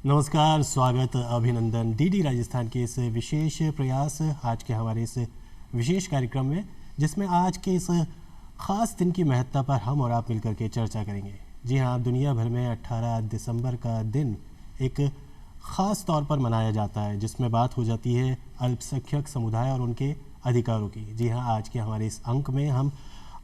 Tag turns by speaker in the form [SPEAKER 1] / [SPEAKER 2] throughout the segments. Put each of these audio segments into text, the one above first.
[SPEAKER 1] नमस्कार, स्वागत, अभिनंदन डीडी राजस्थान के इस विशेष प्रयास, आज के हमारे इस विशेष कार्यक्रम में, जिसमें आज के इस ख़ास दिन की महत्ता पर हम और आप मिलकर के चर्चा करेंगे। जी हाँ, दुनिया भर में 18 दिसंबर का दिन एक ख़ास तौर पर मनाया जाता है, जिसमें बात हो जाती है अल्पसंख्यक समुदाय और उनके अधिकारों की। जी हाँ, आज के हमारे इस अंक में हम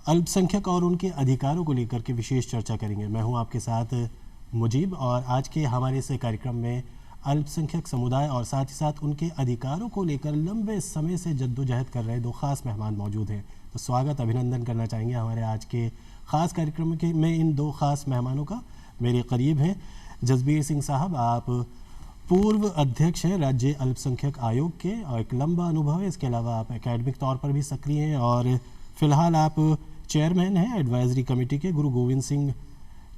[SPEAKER 1] अल्पसंख्यक और उनके अधिकारों को लेकर के विशेष चर्चा करेंगे। मैं हूँ आपके साथ मुजीब, और आज के हमारे इस कार्यक्रम में अल्पसंख्यक समुदाय और साथ ही साथ उनके अधिकारों को लेकर लंबे समय से जद्दोजहद कर रहे दो खास मेहमान मौजूद हैं। तो स्वागत, अभिनंदन करना चाहेंगे हमारे आज के ख़ास कार्यक्रम के में इन दो खास मेहमानों का। मेरे करीब हैं जसबीर सिंह साहब, आप पूर्व अध्यक्ष हैं राज्य अल्पसंख्यक आयोग के और एक लंबा अनुभव है। इसके अलावा आप एकेडमिक तौर पर भी सक्रिय हैं और फिलहाल आप चेयरमैन हैं एडवाइजरी कमेटी के गुरु Govind Singh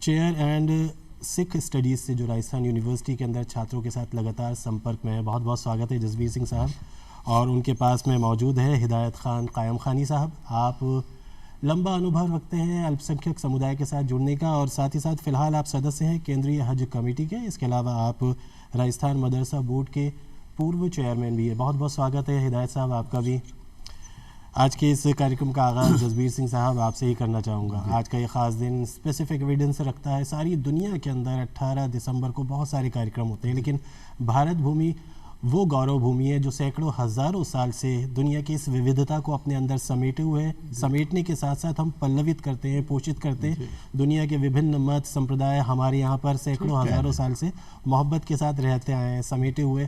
[SPEAKER 1] chair and Sikh studies से, जो राजस्थान यूनिवर्सिटी के अंदर छात्रों के साथ लगातार संपर्क में है। बहुत बहुत स्वागत है जसबीर सिंह साहब। और उनके पास में मौजूद है हिदायत खान कायम खानी साहब, आप लंबा अनुभव रखते हैं अल्पसंख्यक समुदाय के साथ जुड़ने का और साथ ही साथ फ़िलहाल आप सदस्य हैं केंद्रीय हज कमेटी के। इसके अलावा आप राजस्थान मदरसा बोर्ड के पूर्व चेयरमैन भी है। बहुत बहुत स्वागत है हिदायत साहब आपका भी। आज के इस कार्यक्रम का आगाज़ जसबीर सिंह साहब आपसे ही करना चाहूँगा। आज का ये ख़ास दिन स्पेसिफिक एविडेंस रखता है। सारी दुनिया के अंदर 18 दिसंबर को बहुत सारे कार्यक्रम होते हैं, लेकिन भारत भूमि वो गौरव भूमि है जो सैकड़ों हज़ारों साल से दुनिया की इस विविधता को अपने अंदर समेटे हुए है। समेटने के साथ साथ हम पल्लवित करते हैं, पोषित करते हैं। दुनिया के विभिन्न मत संप्रदाय हमारे यहाँ पर सैकड़ों हज़ारों साल से मोहब्बत के साथ रहते आए हैं, समेटे हुए।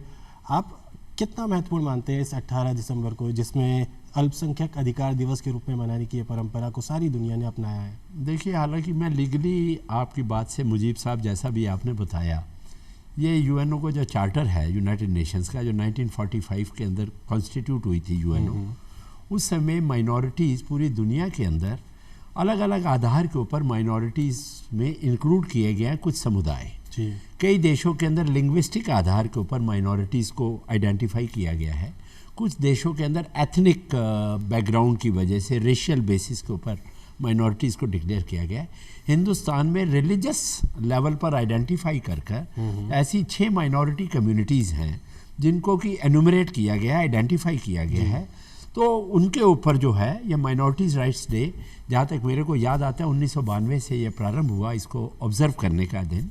[SPEAKER 1] आप कितना महत्वपूर्ण मानते हैं इस 18 दिसंबर को, जिसमें अल्पसंख्यक अधिकार दिवस के रूप में मनाने की ये परंपरा को सारी दुनिया ने अपनाया है?
[SPEAKER 2] देखिए, हालांकि मैं लीगली आपकी बात से, मुजीब साहब जैसा भी आपने बताया, ये यूएनओ को जो चार्टर है यूनाइटेड नेशंस का, जो 1945 के अंदर कॉन्स्टिट्यूट हुई थी यूएनओ, उस समय माइनॉरिटीज़ पूरी दुनिया के अंदर अलग अलग आधार के ऊपर माइनॉरिटीज़ में इंक्लूड किए गए हैं कुछ समुदाय। कई देशों के अंदर लिंग्विस्टिक आधार के ऊपर माइनॉरिटीज़ को आइडेंटिफाई किया गया है। कुछ देशों के अंदर एथनिक बैकग्राउंड की वजह से रेशियल बेसिस के ऊपर माइनॉरिटीज़ को डिक्लेयर किया गया है। हिंदुस्तान में रिलीजियस लेवल पर आइडेंटिफाई कर ऐसी 6 माइनॉरिटी कम्युनिटीज़ हैं जिनको कि एनुमरेट किया गया है, आइडेंटिफाई किया गया है। तो उनके ऊपर जो है ये माइनॉरिटीज़ राइट्स डे, जहाँ तक मेरे को याद आता है 1992 से ये प्रारंभ हुआ इसको ऑब्ज़र्व करने का दिन।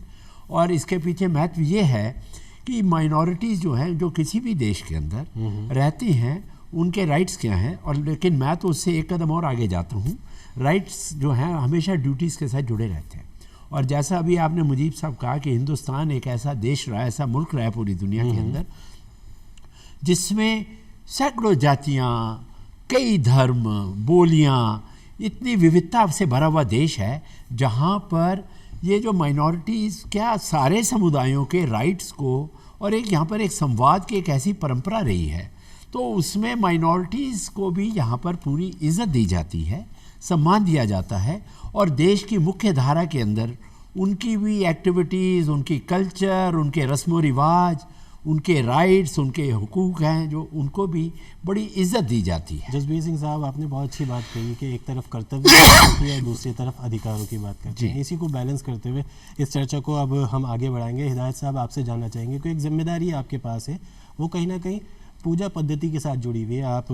[SPEAKER 2] और इसके पीछे महत्व ये है कि माइनॉरिटीज़ जो हैं, जो किसी भी देश के अंदर रहती हैं, उनके राइट्स क्या हैं। और लेकिन मैं तो उससे एक कदम और आगे जाता हूँ, राइट्स जो हैं हमेशा ड्यूटीज़ के साथ जुड़े रहते हैं। और जैसा अभी आपने मुजीब साहब कहा कि हिंदुस्तान एक ऐसा देश रहा है, ऐसा मुल्क रहा है पूरी दुनिया के अंदर, जिसमें सैकड़ों जातियाँ, कई धर्म, बोलियाँ, इतनी विविधता से भरा हुआ देश है, जहाँ पर ये जो माइनॉरिटीज़ क्या सारे समुदायों के राइट्स को और एक यहाँ पर एक संवाद की एक ऐसी परंपरा रही है, तो उसमें माइनॉरिटीज़ को भी यहाँ पर पूरी इज़्ज़त दी जाती है, सम्मान दिया जाता है। और देश की मुख्य धारा के अंदर उनकी भी एक्टिविटीज़, उनकी कल्चर, उनके रस्म व रिवाज, उनके राइट्स, उनके हुकूक हैं जो उनको भी बड़ी इज्जत दी जाती है।
[SPEAKER 1] जसबीर सिंह साहब, आपने बहुत अच्छी बात कही कि एक तरफ कर्तव्य की बात है और दूसरी तरफ अधिकारों की बात करते हैं। इसी को बैलेंस करते हुए इस चर्चा को अब हम आगे बढ़ाएंगे। हिदायत साहब, आपसे जानना चाहेंगे कि एक जिम्मेदारी आपके पास है, वो कहीं ना कहीं पूजा पद्धति के साथ जुड़ी हुई है। आप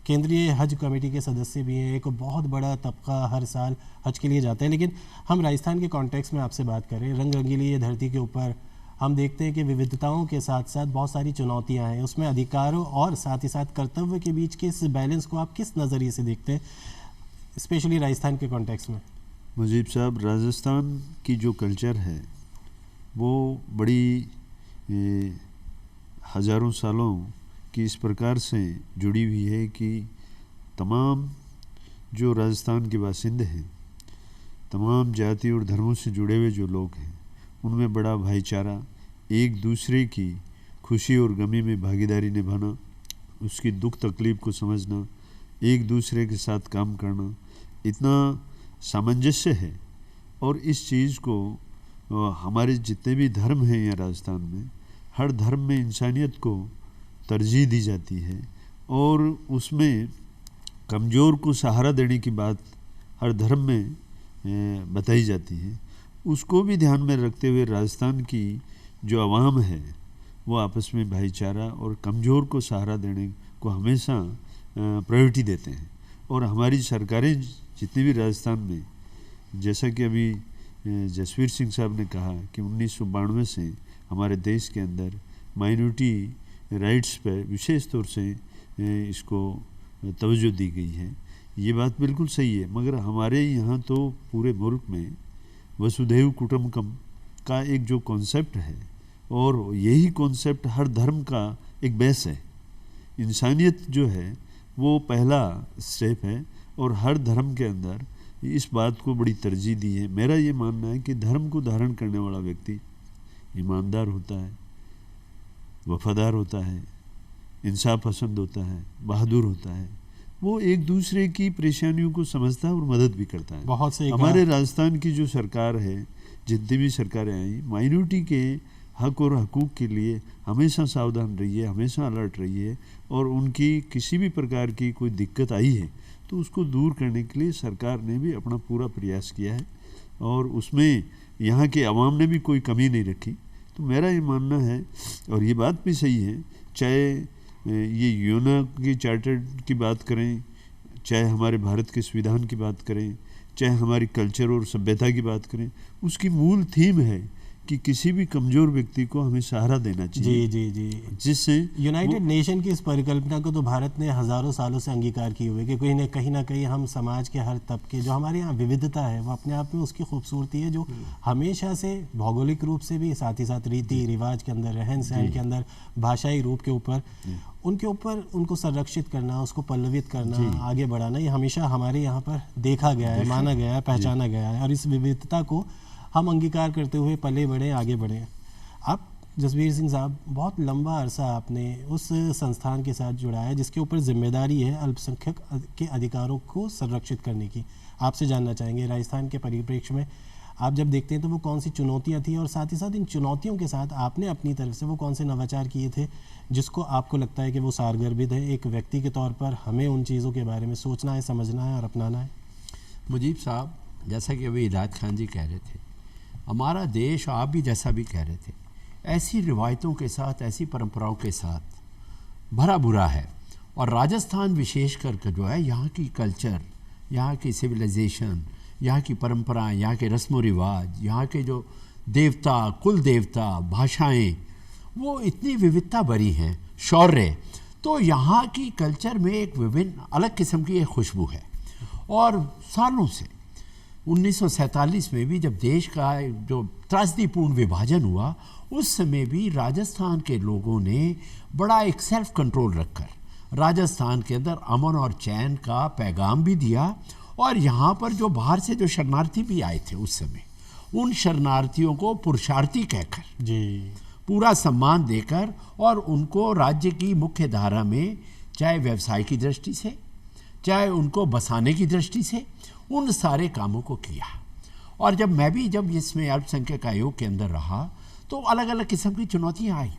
[SPEAKER 1] केंद्रीय हज कमेटी के सदस्य भी हैं। एक बहुत बड़ा तबका हर साल हज के लिए जाता है, लेकिन हम राजस्थान के कॉन्टेक्स्ट में आपसे बात करें, रंग रंगीली ये धरती के ऊपर हम देखते हैं कि विविधताओं के साथ साथ बहुत सारी चुनौतियां हैं। उसमें अधिकारों और साथ ही साथ कर्तव्य के बीच के इस बैलेंस को आप किस नज़रिए से देखते हैं, स्पेशली राजस्थान के कॉन्टेक्स्ट में?
[SPEAKER 3] मुजीब साहब, राजस्थान की जो कल्चर है वो बड़ी हज़ारों सालों की इस प्रकार से जुड़ी हुई है कि तमाम जो राजस्थान के बासिंदे हैं, तमाम जाति और धर्मों से जुड़े हुए जो लोग हैं, उनमें बड़ा भाईचारा, एक दूसरे की खुशी और गमी में भागीदारी निभाना, उसकी दुख तकलीफ़ को समझना, एक दूसरे के साथ काम करना, इतना सामंजस्य है। और इस चीज़ को हमारे जितने भी धर्म हैं यहाँ राजस्थान में, हर धर्म में इंसानियत को तरजीह दी जाती है और उसमें कमज़ोर को सहारा देने की बात हर धर्म में बताई जाती है। उसको भी ध्यान में रखते हुए राजस्थान की जो अवाम है वो आपस में भाईचारा और कमज़ोर को सहारा देने को हमेशा प्रायोरिटी देते हैं। और हमारी सरकारें जितनी भी राजस्थान में, जैसा कि अभी जसवीर सिंह साहब ने कहा कि 1992 से हमारे देश के अंदर माइनॉरिटी राइट्स पर विशेष तौर से इसको तवज्जो दी गई है, ये बात बिल्कुल सही है। मगर हमारे यहाँ तो पूरे मुल्क में वसुधैव कुटुंबकम का एक जो कॉन्सेप्ट है, और यही कॉन्सेप्ट हर धर्म का एक बेस है। इंसानियत जो है वो पहला स्टेप है, और हर धर्म के अंदर इस बात को बड़ी तरजीह दी है। मेरा ये मानना है कि धर्म को धारण करने वाला व्यक्ति ईमानदार होता है, वफादार होता है, इंसाफ पसंद होता है, बहादुर होता है, वो एक दूसरे की परेशानियों को समझता है और मदद भी करता है।
[SPEAKER 1] बहुत सही।
[SPEAKER 3] हमारे राजस्थान की जो सरकार है, जितनी भी सरकारें आई, माइनॉरिटी के हक और हकूक़ के लिए हमेशा सावधान रही है, हमेशा अलर्ट रही है, और उनकी किसी भी प्रकार की कोई दिक्कत आई है तो उसको दूर करने के लिए सरकार ने भी अपना पूरा प्रयास किया है, और उसमें यहाँ के अवाम ने भी कोई कमी नहीं रखी। तो मेरा ये मानना है, और ये बात भी सही है, चाहे ये यूएन की चार्टर की बात करें, चाहे हमारे भारत के संविधान की बात करें, चाहे हमारी कल्चर और सभ्यता की बात करें, उसकी मूल थीम है कि किसी भी कमज़ोर व्यक्ति को हमें सहारा देना चाहिए।
[SPEAKER 1] जी जी जी।
[SPEAKER 3] जिससे
[SPEAKER 1] यूनाइटेड नेशन की इस परिकल्पना को तो भारत ने हज़ारों सालों से अंगीकार किए हुए कि कहीं ना कहीं हम समाज के हर तबके, जो हमारे यहाँ विविधता है वो अपने आप में उसकी खूबसूरती है, जो हमेशा से भौगोलिक रूप से भी, साथ ही साथ रीति रिवाज के अंदर, रहन सहन के अंदर, भाषाई रूप के ऊपर, उनके ऊपर उनको संरक्षित करना, उसको पल्लवित करना, आगे बढ़ाना, ये हमेशा हमारे यहाँ पर देखा गया है, माना गया है, पहचाना गया है, और इस विविधता को हम अंगीकार करते हुए पले बढ़े, आगे बढ़े। अब जसवीर सिंह साहब, बहुत लंबा अरसा आपने उस संस्थान के साथ जुड़ा है जिसके ऊपर जिम्मेदारी है अल्पसंख्यक के अधिकारों को संरक्षित करने की। आपसे जानना चाहेंगे, राजस्थान के परिप्रेक्ष्य में आप जब देखते हैं तो वो कौन सी चुनौतियां थी, और साथ ही साथ इन चुनौतियों के साथ आपने अपनी तरफ से वो कौन से नवाचार किए थे जिसको आपको लगता है कि वो सारगर्भित है, एक व्यक्ति के तौर पर हमें उन चीज़ों के बारे में सोचना है, समझना है और अपनाना है?
[SPEAKER 2] मुजीब साहब, जैसा कि अभी इलाज खान जी कह रहे थे, हमारा देश, आप भी जैसा भी कह रहे थे, ऐसी रिवायतों के साथ, ऐसी परंपराओं के साथ भरा बुरा है। और राजस्थान विशेष करके जो है, यहाँ की कल्चर, यहाँ की सिविलाइजेशन, यहाँ की परंपराएं, यहाँ के रस्म व रिवाज, यहाँ के जो देवता, कुल देवता, भाषाएं, वो इतनी विविधता भरी हैं, शौर्य। तो यहाँ की कल्चर में एक विभिन्न अलग किस्म की एक खुशबू है। और सालों से 1947 में भी जब देश का जो त्रासदीपूर्ण विभाजन हुआ, उस समय भी राजस्थान के लोगों ने बड़ा एक सेल्फ कंट्रोल रखकर राजस्थान के अंदर अमन और चैन का पैगाम भी दिया। और यहाँ पर जो बाहर से जो शरणार्थी भी आए थे उस समय, उन शरणार्थियों को पुरुषार्थी कहकर
[SPEAKER 1] जी
[SPEAKER 2] पूरा सम्मान देकर, और उनको राज्य की मुख्य धारा में, चाहे व्यवसाय की दृष्टि से, चाहे उनको बसाने की दृष्टि से, उन सारे कामों को किया। और जब इसमें अल्पसंख्यक आयोग के अंदर रहा तो अलग अलग किस्म की चुनौतियाँ आई,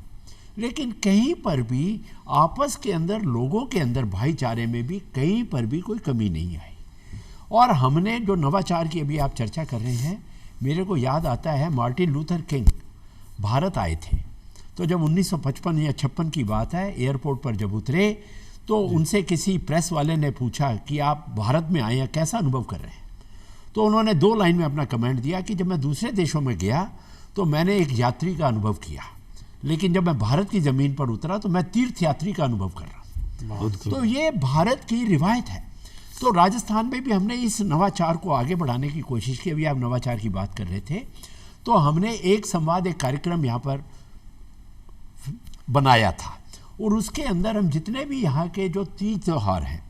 [SPEAKER 2] लेकिन कहीं पर भी आपस के अंदर, लोगों के अंदर भाईचारे में भी कहीं पर भी कोई कमी नहीं आई। और हमने जो नवाचार की अभी आप चर्चा कर रहे हैं, मेरे को याद आता है मार्टिन लूथर किंग भारत आए थे, तो जब 1955 या 56 की बात है, एयरपोर्ट पर जब उतरे तो उनसे किसी प्रेस वाले ने पूछा कि आप भारत में आए हैं, कैसा अनुभव कर रहे हैं? तो उन्होंने 2 लाइन में अपना कमेंट दिया कि जब मैं दूसरे देशों में गया तो मैंने एक यात्री का अनुभव किया, लेकिन जब मैं भारत की ज़मीन पर उतरा तो मैं तीर्थयात्री का अनुभव कर रहा हूँ। तो ये भारत की रिवायत है। तो राजस्थान में भी हमने इस नवाचार को आगे बढ़ाने की कोशिश की। अभी आप नवाचार की बात कर रहे थे, तो हमने एक संवाद, एक कार्यक्रम यहाँ पर बनाया था, और उसके अंदर हम जितने भी यहाँ के जो तीज त्यौहार हैं,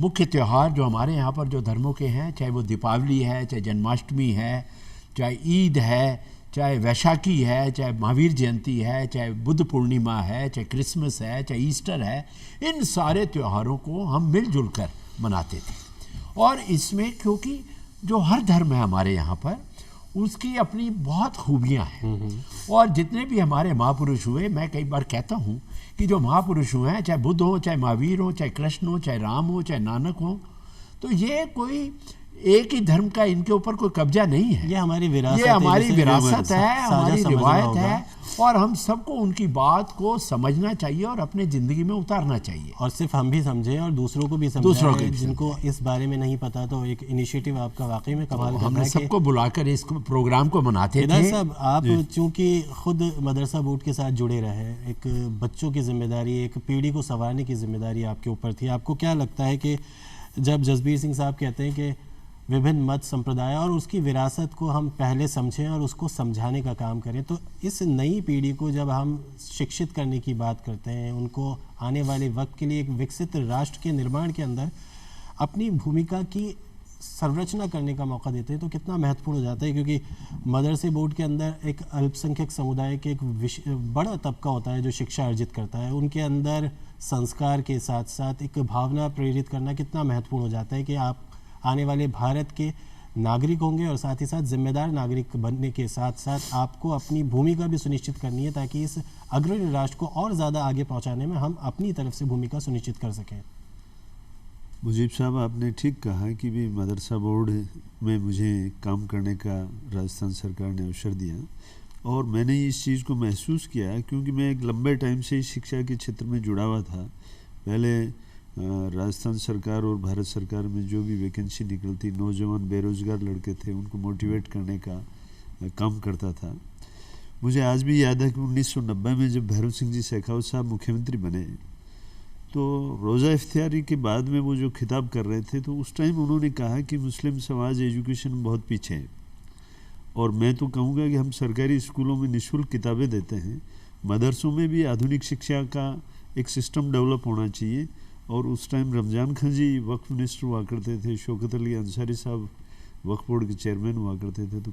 [SPEAKER 2] मुख्य त्यौहार जो हमारे यहाँ पर जो धर्मों के हैं, चाहे वो दीपावली है, चाहे जन्माष्टमी है, चाहे ईद है, चाहे वैशाखी है, चाहे महावीर जयंती है, चाहे बुद्ध पूर्णिमा है, चाहे क्रिसमस है, चाहे ईस्टर है, इन सारे त्योहारों को हम मिलजुल कर मनाते थे। और इसमें क्योंकि जो हर धर्म है हमारे यहाँ पर, उसकी अपनी बहुत खूबियाँ हैं। और जितने भी हमारे महापुरुष हुए, मैं कई बार कहता हूँ कि जो महापुरुष हुए हैं, चाहे बुद्ध हो, चाहे महावीर हो, चाहे कृष्ण हो, चाहे राम हो, चाहे नानक हो, तो ये कोई एक ही धर्म का इनके ऊपर कोई कब्जा नहीं है।
[SPEAKER 1] ये हमारी विरासत
[SPEAKER 2] ये
[SPEAKER 1] है,
[SPEAKER 2] हमारी
[SPEAKER 1] जिसे
[SPEAKER 2] विरासत
[SPEAKER 1] साझा
[SPEAKER 2] है, हमारी
[SPEAKER 1] समझना
[SPEAKER 2] रिवायत
[SPEAKER 1] होगा।
[SPEAKER 2] है, और हम सबको उनकी बात को समझना चाहिए और अपने ज़िंदगी में उतारना चाहिए।
[SPEAKER 1] और सिर्फ हम भी समझें और दूसरों को भी
[SPEAKER 2] दूसरों को
[SPEAKER 1] समझाएं,
[SPEAKER 2] भी
[SPEAKER 1] जिनको इस बारे में नहीं पता। तो एक इनिशिएटिव आपका वाकई में कमाल का
[SPEAKER 2] हमने
[SPEAKER 1] है कि
[SPEAKER 2] सबको बुलाकर इस प्रोग्राम को मनाते
[SPEAKER 1] केदार
[SPEAKER 2] थे।
[SPEAKER 1] साहब, आप चूंकि खुद मदरसा बोर्ड के साथ जुड़े रहे, एक बच्चों की जिम्मेदारी, एक पीढ़ी को संवारने की जिम्मेदारी आपके ऊपर थी। आपको क्या लगता है कि जब जसबीर सिंह साहब कहते हैं कि विभिन्न मत संप्रदाय और उसकी विरासत को हम पहले समझें और उसको समझाने का काम करें, तो इस नई पीढ़ी को जब हम शिक्षित करने की बात करते हैं, उनको आने वाले वक्त के लिए एक विकसित राष्ट्र के निर्माण के अंदर अपनी भूमिका की संरचना करने का मौका देते हैं, तो कितना महत्वपूर्ण हो जाता है। क्योंकि मदरसे बोर्ड के अंदर एक अल्पसंख्यक समुदाय के एक बड़ा तबका होता है जो शिक्षा अर्जित करता है, उनके अंदर संस्कार के साथ साथ एक भावना प्रेरित करना कितना महत्वपूर्ण हो जाता है कि आप आने वाले भारत के नागरिक होंगे और साथ ही साथ जिम्मेदार नागरिक बनने के साथ साथ आपको अपनी भूमिका भी सुनिश्चित करनी है, ताकि इस अग्रणी राष्ट्र को और ज़्यादा आगे पहुंचाने में हम अपनी तरफ से भूमिका सुनिश्चित कर सकें।
[SPEAKER 3] मुजीब साहब, आपने ठीक कहा कि भी मदरसा बोर्ड में मुझे काम करने का राजस्थान सरकार ने अवसर दिया, और मैंने इस चीज़ को महसूस किया क्योंकि मैं एक लंबे टाइम से इस शिक्षा के क्षेत्र में जुड़ा हुआ था। पहले राजस्थान सरकार और भारत सरकार में जो भी वैकेंसी निकलती, नौजवान बेरोज़गार लड़के थे उनको मोटिवेट करने का काम करता था। मुझे आज भी याद है कि 1990 में जब भैरव सिंह जी शेखावत साहब मुख्यमंत्री बने, तो रोज़ा इफ्तियारी के बाद में वो जो खिताब कर रहे थे, तो उस टाइम उन्होंने कहा कि मुस्लिम समाज एजुकेशन में बहुत पीछे है, और मैं तो कहूँगा कि हम सरकारी स्कूलों में निःशुल्क किताबें देते हैं, मदरसों में भी आधुनिक शिक्षा का एक सिस्टम डेवलप होना चाहिए। और उस टाइम रमज़ान खां जी वक्फ मिनिस्टर हुआ करते थे, शौकत अली अंसारी साहब वक्फ बोर्ड के चेयरमैन हुआ करते थे। तो